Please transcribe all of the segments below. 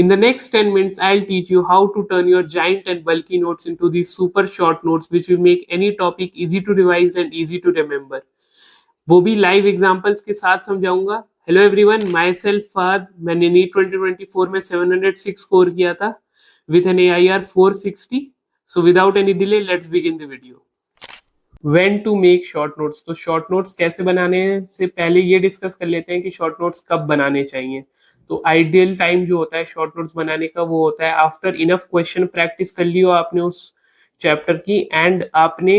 In the next 10 minutes, I'll teach you how to turn your giant and bulky notes into these super short notes which will make any topic easy to revise and easy to remember. वो भी live examples के साथ समझाऊंगा. Hello everyone, my self फाद. मैंने NEET 2024 में 706 score किया था with an AIR 460. So without any delay let's begin the video. When to make short notes. तो शॉर्ट नोट्स कैसे बनाने से पहले ये डिस्कस कर लेते हैं कि शॉर्ट नोट्स कब बनाने चाहिए. तो आइडियल टाइम जो होता है शॉर्ट नोट्स बनाने का वो होता है आफ्टर इनफ क्वेश्चन प्रैक्टिस कर लियो आपने उस चैप्टर की एंड आपने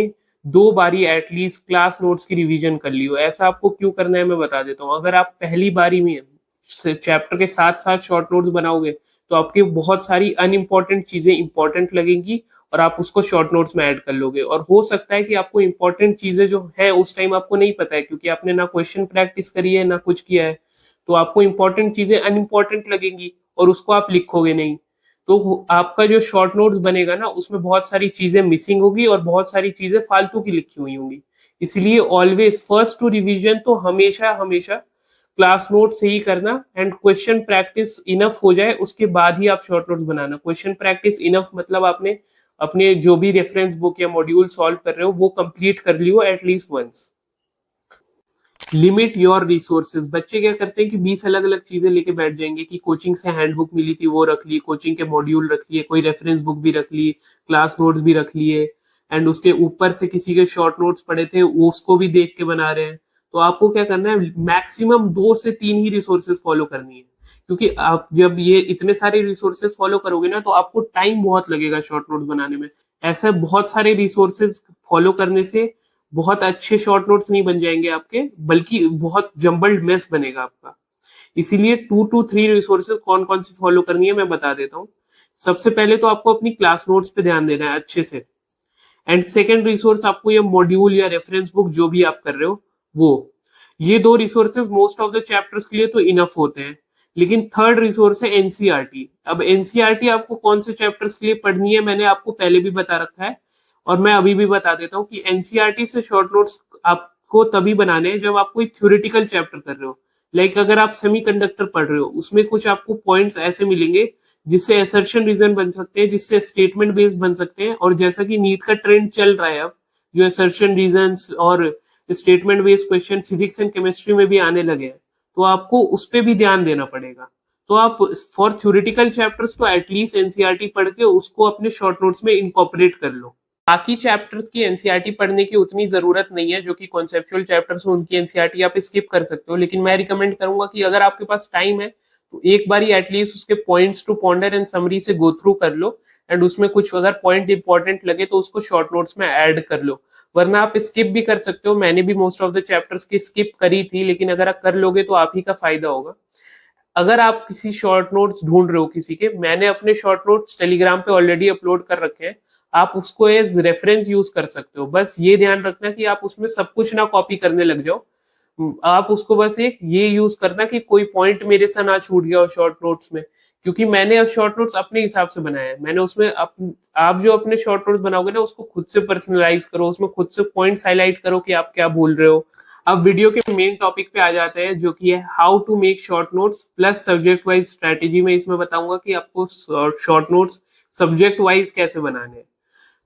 2 बारी एटलीस्ट क्लास नोट्स की रिवीजन कर लियो. ऐसा आपको क्यों करना है मैं बता देता हूँ. अगर आप पहली बारी में चैप्टर के साथ साथ शॉर्ट नोट्स बनाओगे तो आपकी बहुत सारी अनइम्पॉर्टेंट चीजें इंपॉर्टेंट लगेंगी और आप उसको शॉर्ट नोट्स में ऐड कर लोगे. और हो सकता है कि आपको इंपॉर्टेंट चीजें जो है उस टाइम आपको नहीं पता है क्योंकि आपने ना क्वेश्चन प्रैक्टिस करी है ना कुछ किया है, तो आपको इंपॉर्टेंट चीजें अनइम्पॉर्टेंट लगेंगी और उसको आप लिखोगे नहीं. तो आपका जो शॉर्ट नोट्स बनेगा ना उसमें बहुत सारी चीजें मिसिंग होगी और बहुत सारी चीजें फालतू की लिखी हुई होंगी. इसलिए ऑलवेज फर्स्ट टू रिवीजन तो हमेशा हमेशा क्लास नोट से ही करना एंड क्वेश्चन प्रैक्टिस इनफ हो जाए उसके बाद ही आप शॉर्ट नोट्स बनाना. क्वेश्चन प्रैक्टिस इनफ मतलब आपने अपने जो भी रेफरेंस बुक या मॉड्यूल सॉल्व कर रहे हो वो कंप्लीट कर लियो at least once. Limit your resources. बच्चे क्या करते हैं कि 20 अलग अलग चीजें लेके बैठ जाएंगे कि कोचिंग से हैंडबुक मिली थी वो रख ली, कोचिंग के मॉड्यूल रख लिए, कोई रेफरेंस बुक भी रख ली, क्लास नोट्स भी रख लिए एंड उसके ऊपर से किसी के शॉर्ट नोट्स पड़े थे उसको भी देख के बना रहे हैं. तो आपको क्या करना है, मैक्सिमम 2 से 3 ही रिसोर्सेज फॉलो करनी है क्योंकि आप जब ये इतने सारे रिसोर्सेज फॉलो करोगे ना तो आपको टाइम बहुत लगेगा शॉर्ट नोट्स बनाने में. ऐसे बहुत सारे रिसोर्सेज फॉलो करने से बहुत अच्छे शॉर्ट नोट्स नहीं बन जाएंगे आपके, बल्कि बहुत जम्बल्ड मेस बनेगा आपका. इसीलिए 2 to 3 रिसोर्सेज कौन कौन सी फॉलो करनी है मैं बता देता हूँ. सबसे पहले तो आपको अपनी क्लास नोट्स पे ध्यान देना है अच्छे से. एंड सेकेंड रिसोर्स आपको ये मॉड्यूल या रेफरेंस बुक जो भी आप कर रहे हो वो. ये 2 resources most of the chapters के लिए तो इनफ होते हैं. लेकिन थर्ड रिसोर्स है एनसीईआरटी. अब एनसीईआरटी आपको कौन से चैप्टर्स के लिए पढ़नी है मैंने आपको पहले भी बता रखा है और मैं अभी भी बता देता हूँ कि एनसीईआरटी से शॉर्ट नोट्स आपको तभी बनाने हैं जब आप कोई थ्योरेटिकल चैप्टर कर रहे हो. लाइक अगर आप सेमीकंडक्टर पढ़ रहे हो उसमें कुछ आपको पॉइंट्स ऐसे मिलेंगे जिससे असर्शन रीजन बन सकते हैं, जिससे स्टेटमेंट बेस्ड बन सकते हैं. और जैसा कि नीट का ट्रेंड चल रहा है अब जो असर्शन रीजन्स और statement based question physics and chemistry में भी आने लगे हैं तो आपको उस पर भी ध्यान देना पड़ेगा. तो आप फॉर थ्योरेटिकल चैप्टर्स तो एटलीस्ट एनसीईआरटी पढ़ के उसको अपने शॉर्ट नोट्स में इनकॉर्पोरेट कर लो. बाकी चैप्टर्स की एनसीईआरटी पढ़ने की उतनी जरूरत नहीं है. जो कि कॉन्सेप्चुअल चैप्टर्स हैं उनकी एनसीईआरटी आप स्किप कर सकते हो. लेकिन मैं रिकमेंड करूंगा कि अगर आपके पास टाइम है तो एक बारी एटलीस्ट उसके points to ponder and summary से गो थ्रू कर लो एंड उसमें कुछ अगर पॉइंट इंपॉर्टेंट लगे तो उसको शॉर्ट नोट्स में ऐड कर लो. वरना आप स्किप भी कर सकते हो. मैंने भी मोस्ट ऑफ द चैप्टर्स की स्किप करी थी लेकिन अगर आप कर लोगे तो आप ही का फायदा होगा. अगर आप किसी शॉर्ट नोट्स ढूंढ रहे हो किसी के, मैंने अपने शॉर्ट नोट्स टेलीग्राम पे ऑलरेडी अपलोड कर रखे हैं. आप उसको एज रेफरेंस यूज कर सकते हो. बस ये ध्यान रखना कि आप उसमें सब कुछ ना कॉपी करने लग जाओ. आप उसको बस एक ये यूज करना कि कोई पॉइंट मेरे से ना छूट गया हो शॉर्ट नोट्स में. क्योंकि मैंने शॉर्ट नोट्स अपने हिसाब से बनाया है. मैंने उसमें आप जो अपने शॉर्ट नोट्स बनाओगे ना उसको खुद से पर्सनलाइज करो, उसमें खुद से पॉइंट्स हाईलाइट करो कि आप क्या भूल रहे हो. अब वीडियो के मेन टॉपिक पे आ जाते हैं जो कि है how to make short notes plus subject wise strategy. में इसमें बताऊंगा कि आपको शॉर्ट नोट्स सब्जेक्ट वाइज कैसे बनाने हैं.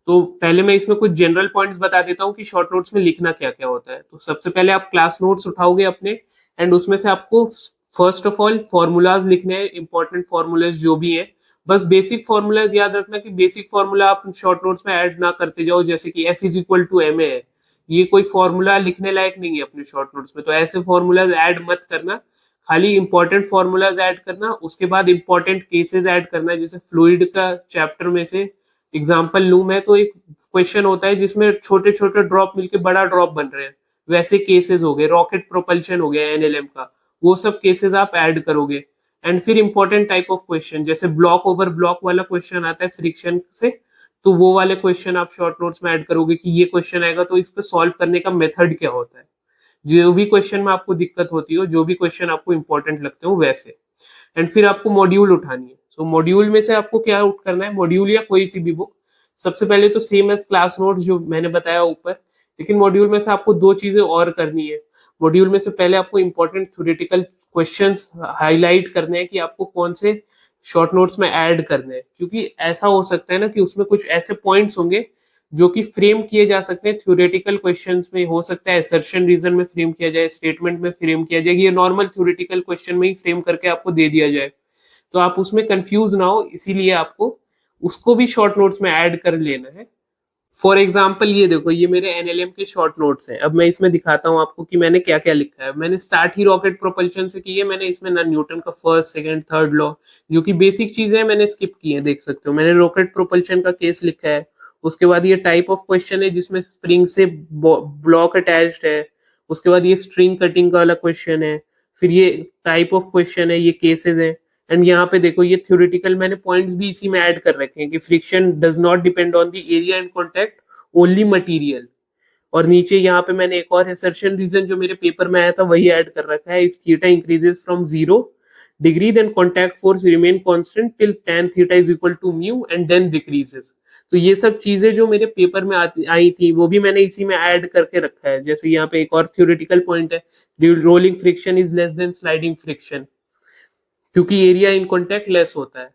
तो पहले मैं इसमें कुछ जनरल पॉइंट्स बता देता हूँ कि शॉर्ट नोट्स में लिखना क्या क्या होता है. तो सबसे पहले आप क्लास नोट्स उठाओगे अपने एंड उसमें से आपको फर्स्ट ऑफ ऑल फॉर्मूलाज लिखने हैं, इंपॉर्टेंट फॉर्मूलाज जो भी है. बस बेसिक फॉर्मूलाज याद रखना कि बेसिक फॉर्मूला आप शॉर्ट नोट्स में ऐड ना करते जाओ. जैसे कि F=ma है, ये कोई फॉर्मूला लिखने लायक नहीं है अपने शॉर्ट नोट्स में, तो ऐसे फॉर्मूलाज ऐड मत करना. खाली इंपॉर्टेंट फॉर्मूलाज ऐड करना. उसके बाद इंपॉर्टेंट केसेस ऐड करना है. जैसे फ्लूइड का चैप्टर में से एग्जाम्पल लूं मैं तो एक क्वेश्चन होता है जिसमें छोटे छोटे ड्रॉप मिलके बड़ा ड्रॉप बन रहे हैं, वैसे केसेस हो गए. रॉकेट प्रोपल्शन हो गया एनएलएम का, वो सब केसेस आप ऐड करोगे. एंड फिर इंपॉर्टेंट टाइप ऑफ क्वेश्चन जैसे ब्लॉक ओवर ब्लॉक वाला क्वेश्चन आता है फ्रिक्शन से, तो वो वाले क्वेश्चन आप शॉर्ट नोट्स में ऐड करोगे कि ये क्वेश्चन आएगा तो इसको सॉल्व करने का मेथड क्या होता है. जो भी क्वेश्चन में आपको दिक्कत होती हो, जो भी क्वेश्चन आपको इंपॉर्टेंट लगते हो वैसे. एंड फिर आपको मॉड्यूल उठानी है. सो मॉड्यूल में से आपको क्या आउट करना है, मॉड्यूल या कोई सी भी बुक. सबसे पहले तो सेम एज क्लास नोट्स जो मैंने बताया ऊपर, लेकिन मॉड्यूल में से आपको 2 चीजें और करनी है. मॉड्यूल में से पहले आपको इंपॉर्टेंट थ्योरेटिकल क्वेश्चंस हाईलाइट करने हैं कि आपको कौन से शॉर्ट नोट्स में ऐड करने हैं, क्योंकि ऐसा हो सकता है ना कि उसमें कुछ ऐसे पॉइंट्स होंगे जो कि फ्रेम किए जा सकते हैं थ्योरेटिकल क्वेश्चंस में, हो सकता है असर्शन रीजन में फ्रेम किया जाए, स्टेटमेंट में फ्रेम किया जाए, ये नॉर्मल थ्योरेटिकल क्वेश्चन में ही फ्रेम करके आपको दे दिया जाए, तो आप उसमें कंफ्यूज ना हो, इसीलिए आपको उसको भी शॉर्ट नोट्स में ऐड कर लेना है। फॉर एग्जाम्पल ये देखो, ये मेरे एनएलएम के शॉर्ट नोट्स हैं। अब मैं इसमें दिखाता हूँ आपको कि मैंने क्या क्या लिखा है। मैंने स्टार्ट ही रॉकेट प्रोपल्शन से की है। मैंने इसमें ना न्यूटन का फर्स्ट सेकंड थर्ड लॉ, जो कि बेसिक चीजें हैं, मैंने स्किप की है, देख सकते हो। मैंने रॉकेट प्रोपल्शन का केस लिखा है। उसके बाद ये टाइप ऑफ क्वेश्चन है जिसमें स्प्रिंग से ब्लॉक अटैच्ड है। उसके बाद ये स्ट्रिंग कटिंग का वाला क्वेश्चन है। फिर ये टाइप ऑफ क्वेश्चन है, ये केसेस हैं। एंड यहाँ पे देखो, ये थ्योरेटिकल मैंने पॉइंट्स भी इसी में ऐड कर रखे हैं कि friction does not depend on the area and contact, only material. और नीचे यहाँ पे मैंने एक और असर्शन रीजन जो मेरे पेपर में आया था वही ऐड कर रखा है। If theta increases from 0 degree then contact force remain constant till tan theta is equal to mu and then decreases. तो ये सब चीजें जो मेरे पेपर में आई थी वो भी मैंने इसी में ऐड करके रखा है। जैसे यहाँ पे एक और थ्योरेटिकल पॉइंट है, rolling friction is less than sliding friction, क्योंकि एरिया इन कॉन्टैक्ट लेस होता है।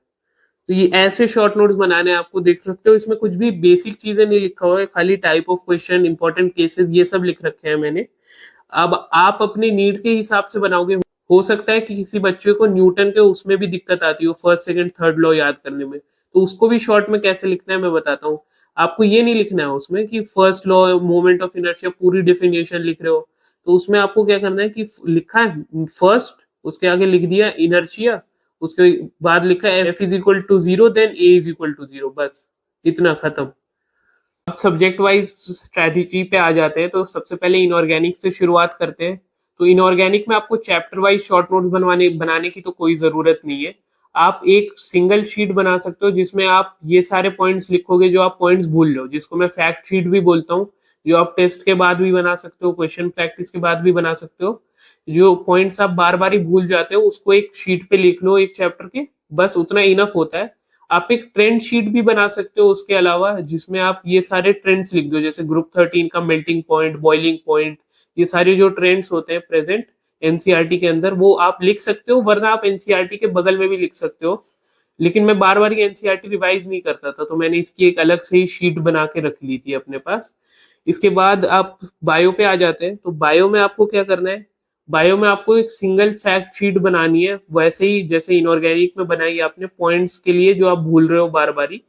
तो ये ऐसे शॉर्ट नोट्स बनाने आपको, देख सकते हो इसमें कुछ भी बेसिक चीजें नहीं लिखा हुआ है, खाली type of question, important cases, ये सब लिख रखे हैं मैंने। अब आप अपनी नीड के हिसाब से बनाओगे। हो सकता है कि किसी बच्चे को न्यूटन के उसमें भी दिक्कत आती हो, फर्स्ट सेकंड थर्ड लॉ याद करने में, तो उसको भी शॉर्ट में कैसे लिखना है मैं बताता हूँ। आपको ये नहीं लिखना है उसमें कि first law moment of inertia पूरी डेफिनेशन लिख रहे हो। तो उसमें आपको क्या करना है कि लिखा है फर्स्ट, उसके आगे लिख दिया इनर्शिया, उसके बाद लिखा है F is equal to 0 then a is equal to 0, बस इतना, खत्म। अब सब्जेक्ट वाइज स्ट्रेटेजी पे आ जाते हैं। तो सबसे पहले इनऑर्गेनिक से शुरुआत करते हैं। तो इनऑर्गेनिक में आपको चैप्टर वाइज शॉर्ट नोट्स बनाने की तो कोई जरूरत नहीं है। आप एक सिंगल शीट बना सकते हो जिसमें आप ये सारे पॉइंट्स लिखोगे जो आप पॉइंट्स भूल लो, जिसको मैं फैक्ट शीट भी बोलता हूँ, जो आप टेस्ट के बाद भी बना सकते हो, क्वेश्चन प्रैक्टिस के बाद भी बना सकते हो। जो पॉइंट्स आप बार बार ही भूल जाते हो उसको एक शीट पे लिख लो, एक चैप्टर के, बस उतना इनफ होता है। आप एक ट्रेंड शीट भी बना सकते हो उसके अलावा, जिसमें आप ये सारे ट्रेंड्स लिख दो, जैसे ग्रुप 13 का मेल्टिंग पॉइंट, बॉइलिंग पॉइंट, ये सारे जो ट्रेंड्स होते हैं प्रेजेंट एनसीईआरटी के अंदर, वो आप लिख सकते हो। वरना आप एनसीईआरटी के बगल में भी लिख सकते हो। लेकिन मैं बार बार एनसीईआरटी रिवाइज नहीं करता था, तो मैंने इसकी एक अलग से ही शीट बना के रख ली थी अपने पास। इसके बाद आप बायो पे आ जाते हैं। तो बायो में आपको क्या करना है, बायो में आपको एक सिंगल फैक्ट शीट बनानी है, वैसे ही जैसे इनऑर्गेनिक में बनाई आपने पॉइंट्स के लिए जो आप भूल रहे हो बार बारी।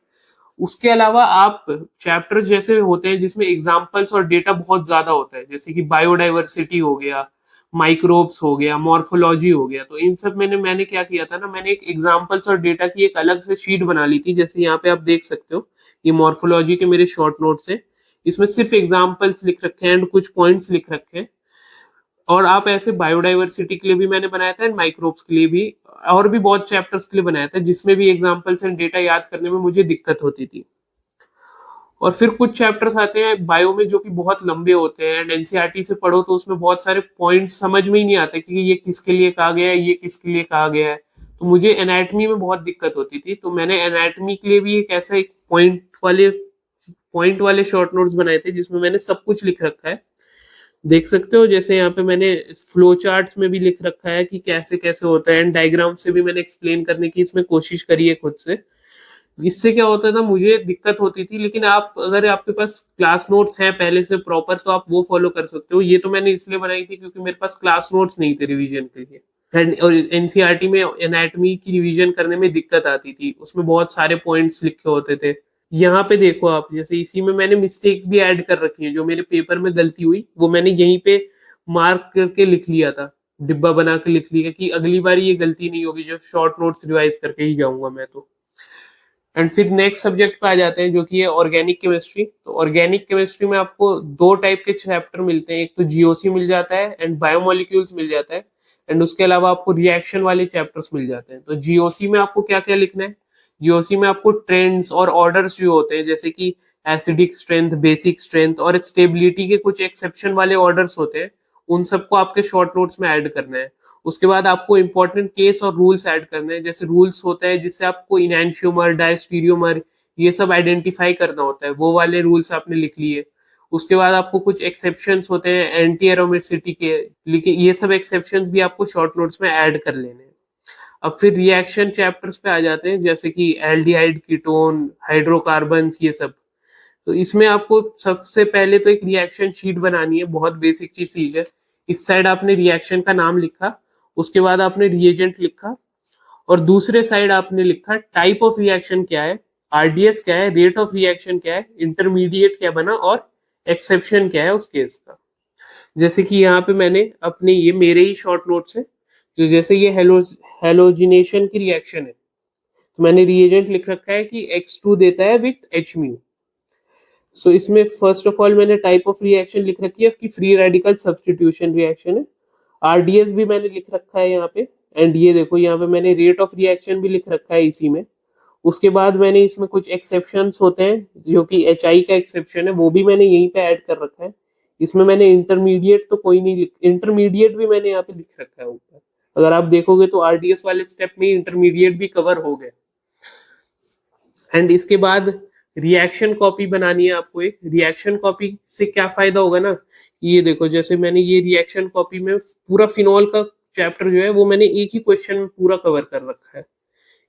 उसके अलावा आप चैप्टर्स जैसे होते हैं जिसमें एग्जाम्पल्स और डेटा बहुत ज्यादा होता है, जैसे कि बायोडाइवर्सिटी हो गया, माइक्रोब्स हो गया, मॉर्फोलॉजी हो गया, तो इन सब मैंने क्या किया था ना, मैंने एक एग्जाम्पल्स और डेटा की एक अलग से शीट बना ली थी। जैसे यहाँ पे आप देख सकते हो, ये मॉर्फोलॉजी के मेरे शॉर्ट नोट्स हैं। इसमें सिर्फ एग्जाम्पल्स लिख रखे हैं एंड कुछ पॉइंट्स लिख रखे हैं। और आप ऐसे बायोडाइवर्सिटी के लिए भी मैंने बनाया था एंड माइक्रोब्स के लिए भी, और भी बहुत चैप्टर्स के लिए बनाया था जिसमें भी एग्जांपल्स एंड डेटा याद करने में मुझे दिक्कत होती थी। और फिर कुछ चैप्टर्स आते हैं बायो में जो कि बहुत लंबे होते हैं एंड एनसीईआरटी से पढ़ो तो उसमें बहुत सारे पॉइंट्स समझ में ही नहीं आते कि ये किसके लिए कहा गया है, ये किसके लिए कहा गया है। तो मुझे एनाटमी में बहुत दिक्कत होती थी, तो मैंने एनाटमी के लिए भी एक ऐसा एक पॉइंट वाले शॉर्ट नोट्स बनाए थे जिसमें मैंने सब कुछ लिख रखा है, देख सकते हो। जैसे यहाँ पे मैंने फ्लो चार्ट्स में भी लिख रखा है कि कैसे कैसे होता है, एंड डायग्राम से भी मैंने एक्सप्लेन करने की इसमें कोशिश करी है खुद से। इससे क्या होता था, मुझे दिक्कत होती थी, लेकिन आप अगर आपके पास क्लास नोट्स हैं पहले से प्रॉपर तो आप वो फॉलो कर सकते हो। ये तो मैंने इसलिए बनाई थी क्योंकि मेरे पास क्लास नोट्स नहीं थे रिवीजन के लिए, और एनसीईआरटी में एनाटमी की रिवीजन करने में दिक्कत आती थी, उसमें बहुत सारे पॉइंट्स लिखे होते थे। यहाँ पे देखो आप, जैसे इसी में मैंने मिस्टेक्स भी ऐड कर रखी हैं, जो मेरे पेपर में गलती हुई वो मैंने यहीं पे मार्क करके लिख लिया था, डिब्बा बना के लिख लिया कि अगली बार ये गलती नहीं होगी, जो शॉर्ट नोट्स रिवाइज करके ही जाऊंगा मैं तो। एंड फिर नेक्स्ट सब्जेक्ट पे आ जाते हैं जो कि है ऑर्गेनिक केमिस्ट्री। तो ऑर्गेनिक केमिस्ट्री में आपको दो टाइप के चैप्टर मिलते हैं, एक तो जीओसी मिल जाता है एंड बायोमोलिक्यूल्स मिल जाता है, एंड उसके अलावा आपको रिएक्शन वाले चैप्टर्स मिल जाते हैं। तो जीओसी में आपको क्या क्या लिखना है, जीओसी में आपको ट्रेंड्स और ऑर्डर्स जो होते हैं, जैसे कि एसिडिक स्ट्रेंथ, बेसिक स्ट्रेंथ और स्टेबिलिटी के कुछ एक्सेप्शन वाले ऑर्डर्स होते हैं, उन सबको आपके शॉर्ट नोट्स में ऐड करना है। उसके बाद आपको इंपॉर्टेंट केस और रूल्स ऐड करने हैं, जैसे रूल्स होता है जिससे आपको इनैंशियोमर, डायस्टीरियोमर, ये सब आइडेंटिफाई करना होता है, वो वाले रूल्स आपने लिख लिए। उसके बाद आपको कुछ एक्सेप्शंस होते हैं एंटी एरोमेटिसिटी के, लेकिन ये सब एक्सेप्शंस भी आपको शॉर्ट नोट्स में ऐड कर लेने हैं। अब फिर रिएक्शन चैप्टर्स पे आ जाते हैं, जैसे कि एल्डिहाइड, कीटोन, हाइड्रोकार्बन्स, ये सब। तो इसमें आपको सबसे पहले तो एक रिएक्शन शीट बनानी है, बहुत बेसिक चीज है। इस साइड आपने रिएक्शन का नाम लिखा, उसके बाद आपने रिएजेंट लिखा, और दूसरे साइड आपने लिखा टाइप ऑफ रिएक्शन क्या है, आरडीएस क्या है, रेट ऑफ रिएक्शन क्या है, इंटरमीडिएट क्या बना, और एक्सेप्शन क्या है उस केस का। जैसे कि यहाँ पे मैंने अपने ये मेरे ही शॉर्ट नोट्स है, जो जैसे ये हेलोजिनेशन की रिएक्शन है, तो मैंने रिएजेंट लिख रखा है कि X2 देता है विथ H म्यू। सो इसमें फर्स्ट ऑफ ऑल मैंने टाइप ऑफ रिएक्शन लिख रखी है कि फ्री रेडिकल सब्सटीट्यूशन रिएक्शन है। आरडीएस भी मैंने लिख रखा है यहाँ पे, एंड ये देखो यहाँ पे मैंने रेट ऑफ रिएक्शन भी लिख रखा है इसी में। उसके बाद मैंने इसमें कुछ एक्सेप्शंस होते हैं, जो कि HI का एक्सेप्शन है, वो भी मैंने यहीं पे ऐड कर रखा है। इसमें मैंने इंटरमीडिएट तो कोई नहीं इंटरमीडिएट भी मैंने यहाँ पे लिख रखा है ऊपर। अगर आप देखोगे तो आरडीएस वाले स्टेप में इंटरमीडिएट भी कवर हो गए। एंड इसके बाद रिएक्शन कॉपी बनानी है आपको। एक रिएक्शन कॉपी से क्या फायदा होगा ना, ये देखो जैसे मैंने ये रिएक्शन कॉपी में पूरा फिनॉल का चैप्टर जो है वो मैंने एक ही क्वेश्चन में पूरा कवर कर रखा है।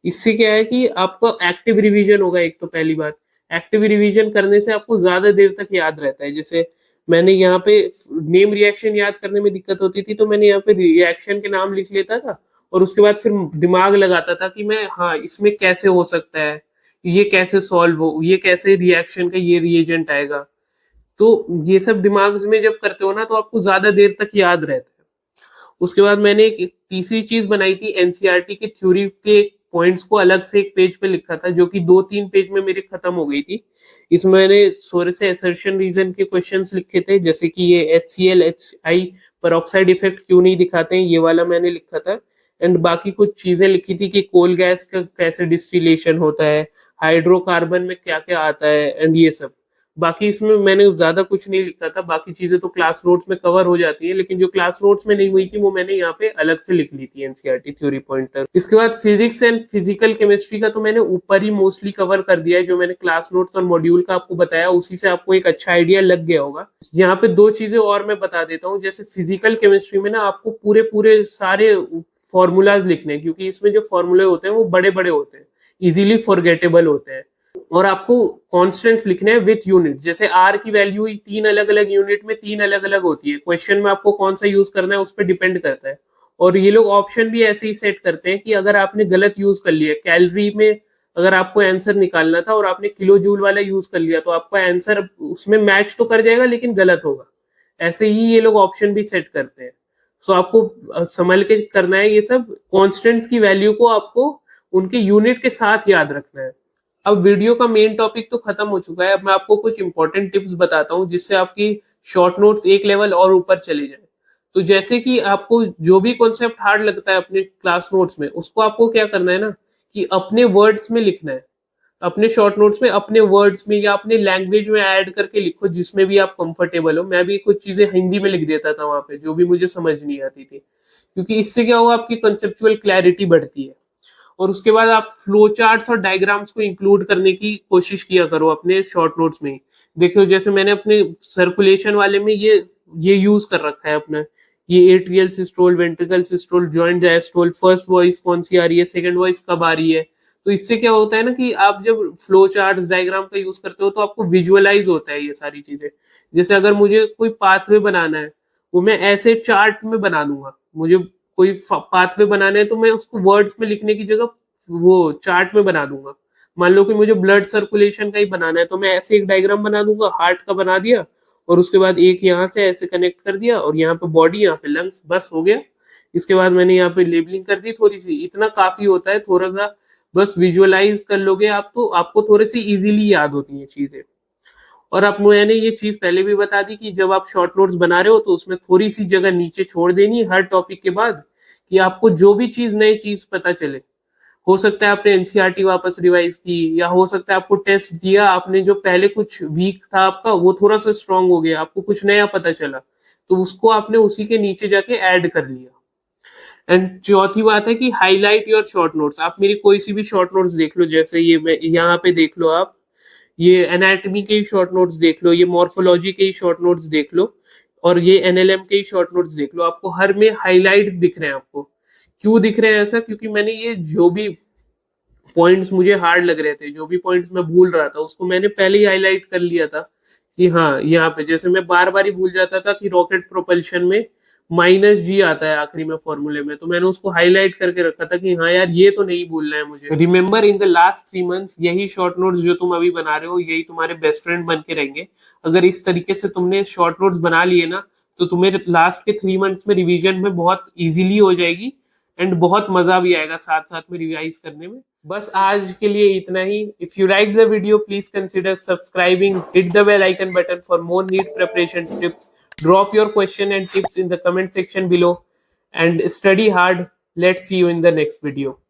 इससे क्या है कि आपका एक्टिव रिवीजन होगा। एक तो पहली बात, एक्टिव रिवीजन करने से आपको ज्यादा देर तक याद रहता है। जैसे मैंने यहाँ पे नेम रिएक्शन याद करने में दिक्कत होती थी, तो मैंने यहाँ पे रिएक्शन के नाम लिख लेता था, और उसके बाद फिर दिमाग लगाता था कि मैं, हाँ, इसमें कैसे हो सकता है, ये कैसे सॉल्व हो, ये कैसे रिएक्शन का ये रिएजेंट आएगा। तो ये सब दिमाग में जब करते हो ना, तो आपको ज्यादा देर तक याद रहता है। उसके बाद मैंने एक तीसरी चीज बनाई थी, एनसीईआरटी की थ्योरी के पॉइंट्स को अलग से एक पेज पे लिखा था, जो कि 2-3 पेज में मेरे खत्म हो गई थी। इसमें मैंने थोड़े से असर्शन रीजन के क्वेश्चंस लिखे थे, जैसे कि ये HCl HI पेरोक्साइड इफेक्ट क्यों नहीं दिखाते हैं, ये वाला मैंने लिखा था। एंड बाकी कुछ चीजें लिखी थी कि कोल गैस का कैसे डिस्टिलेशन होता है, हाइड्रोकार्बन में क्या क्या आता है, एंड ये सब। बाकी इसमें मैंने ज्यादा कुछ नहीं लिखा था, बाकी चीजें तो क्लास नोट्स में कवर हो जाती है, लेकिन जो क्लास नोट्स में नहीं हुई थी वो मैंने यहाँ पे अलग से लिख ली थी, एनसीईआरटी थ्योरी पॉइंटर। इसके बाद फिजिक्स एंड फिजिकल केमिस्ट्री का तो मैंने ऊपर ही मोस्टली कवर कर दिया है, जो मैंने क्लास नोट्स और मॉड्यूल का आपको बताया, उसी से आपको एक अच्छा आइडिया लग गया होगा। यहाँ पे 2 चीजें और मैं बता देता हूँ। जैसे फिजिकल केमिस्ट्री में ना आपको पूरे पूरे सारे फॉर्मूलाज लिखने हैं, क्योंकि इसमें जो फॉर्मूले होते हैं वो बड़े बड़े होते हैं, इजीली फॉरगेटेबल होते हैं। और आपको कांस्टेंट्स लिखने हैं विथ यूनिट। जैसे आर की वैल्यू 3 अलग अलग यूनिट में 3 अलग अलग होती है, क्वेश्चन में आपको कौन सा यूज करना है उस पर डिपेंड करता है। और ये लोग ऑप्शन भी ऐसे ही सेट करते हैं कि अगर आपने गलत यूज कर लिया कैलोरी में, अगर आपको आंसर निकालना था और आपने किलो जूल वाला यूज कर लिया, तो आपका आंसर उसमें मैच तो कर जाएगा लेकिन गलत होगा। ऐसे ही ये लोग ऑप्शन भी सेट करते हैं। सो आपको संभल के करना है ये सब। कॉन्स्टेंट्स की वैल्यू को आपको उनके यूनिट के साथ याद रखना है। अब वीडियो का मेन टॉपिक तो खत्म हो चुका है। अब मैं आपको कुछ इंपॉर्टेंट टिप्स बताता हूँ, जिससे आपकी शॉर्ट नोट्स एक लेवल और ऊपर चले जाए। तो जैसे कि आपको जो भी कॉन्सेप्ट हार्ड लगता है अपने क्लास नोट्स में, उसको आपको क्या करना है ना, कि अपने वर्ड्स में लिखना है। अपने शॉर्ट नोट्स में अपने वर्ड्स में या अपने लैंग्वेज में ऐड करके लिखो, जिसमें भी आप कंफर्टेबल हो। मैं भी कुछ चीजें हिंदी में लिख देता था वहां पे, जो भी मुझे समझ नहीं आती थी, क्योंकि इससे क्या होगा, आपकी कंसेप्चुअल क्लैरिटी बढ़ती है। और उसके बाद आप फ्लो चार्ट्स और डायग्राम्स को इंक्लूड करने की कोशिश किया करो अपने शॉर्ट नोट्स में। देखो जैसे मैंने अपने सर्कुलेशन वाले में ये यूज कर रखा है अपना, ये atrial systole, ventricle systole, joint diastole, first voice कौन सी आ रही है, सेकंड वॉइस कब आ रही है। तो इससे क्या होता है ना, कि आप जब फ्लो चार्ट्स डायग्राम का यूज करते हो तो आपको विजुअलाइज होता है ये सारी चीजें। जैसे अगर मुझे कोई पाथवे बनाना है, वो मैं ऐसे चार्ट में बना दूंगा। मुझे कोई पाथवे बनाना है तो मैं उसको वर्ड्स में लिखने की जगह वो चार्ट में बना दूंगा। मान लो कि मुझे ब्लड सर्कुलेशन का ही बनाना है, तो मैं ऐसे एक डायग्राम बना दूंगा, हार्ट का बना दिया, और उसके बाद एक यहाँ से ऐसे कनेक्ट कर दिया, और यहाँ पे बॉडी, यहाँ पे लंग्स, बस हो गया। इसके बाद मैंने यहाँ पे लेबलिंग कर दी थोड़ी सी, इतना काफी होता है। थोड़ा सा बस विजुअलाइज कर लोगे आप, तो आपको थोड़ी सी इजीली याद होती है चीजें। और अब मैंने ये चीज पहले भी बता दी कि जब आप शॉर्ट नोट्स बना रहे हो तो उसमें थोड़ी सी जगह नीचे छोड़ देनी है हर टॉपिक के बाद, कि आपको जो भी चीज नई चीज पता चले। हो सकता है आपने एनसीईआरटी वापस रिवाइज की, या हो सकता है आपको टेस्ट दिया, आपने जो पहले कुछ वीक था आपका वो थोड़ा सा स्ट्रांग हो गया, आपको कुछ नया पता चला, तो उसको आपने उसी के नीचे जाके ऐड कर लिया। एंड चौथी बात है कि हाईलाइट योर शॉर्ट नोट्स। आप मेरी कोई सी भी शॉर्ट नोट्स देख लो, जैसे ये यहाँ पे देख लो आप, ये एनाटॉमी के ही शॉर्ट नोट्स देख लो, ये मॉर्फोलॉजी के ही शॉर्ट नोट्स देख लो, और ये एनएलएम के ही शॉर्ट नोट्स देख लो। आपको हर में हाईलाइट्स दिख रहे हैं आपको, क्यों दिख रहे हैं ऐसा? क्योंकि मैंने ये जो भी पॉइंट्स मुझे हार्ड लग रहे थे, जो भी पॉइंट्स मैं भूल रहा था, उसको मैंने पहले ही हाईलाइट कर लिया था कि हाँ यहाँ पे, जैसे मैं बार बार ही भूल जाता था कि रॉकेट प्रोपल्शन में -g आता है आखिरी में फॉर्मूले में, तो मैंने उसको हाईलाइट करके रखा था कि हाँ यार ये तो नहीं भूलना है मुझे। Remember in the last 3 months, यही शॉर्ट नोट्स जो तुम अभी बना रहे हो यही तुम्हारे बेस्ट फ्रेंड बन के रहेंगे। अगर इस तरीके से तुमने शॉर्ट नोट्स बना लिए ना, तो तुम्हें लास्ट के 3 मंथ्स में रिवीजन में बहुत इजीली हो जाएगी एंड बहुत मजा भी आएगा साथ साथ में रिवाइज करने में। बस आज के लिए इतना ही। If you like the video please consider subscribing, hit the bell icon button for more NEET preparation tips. Drop your question and tips in the comment section below and study hard. Let's see you in the next video.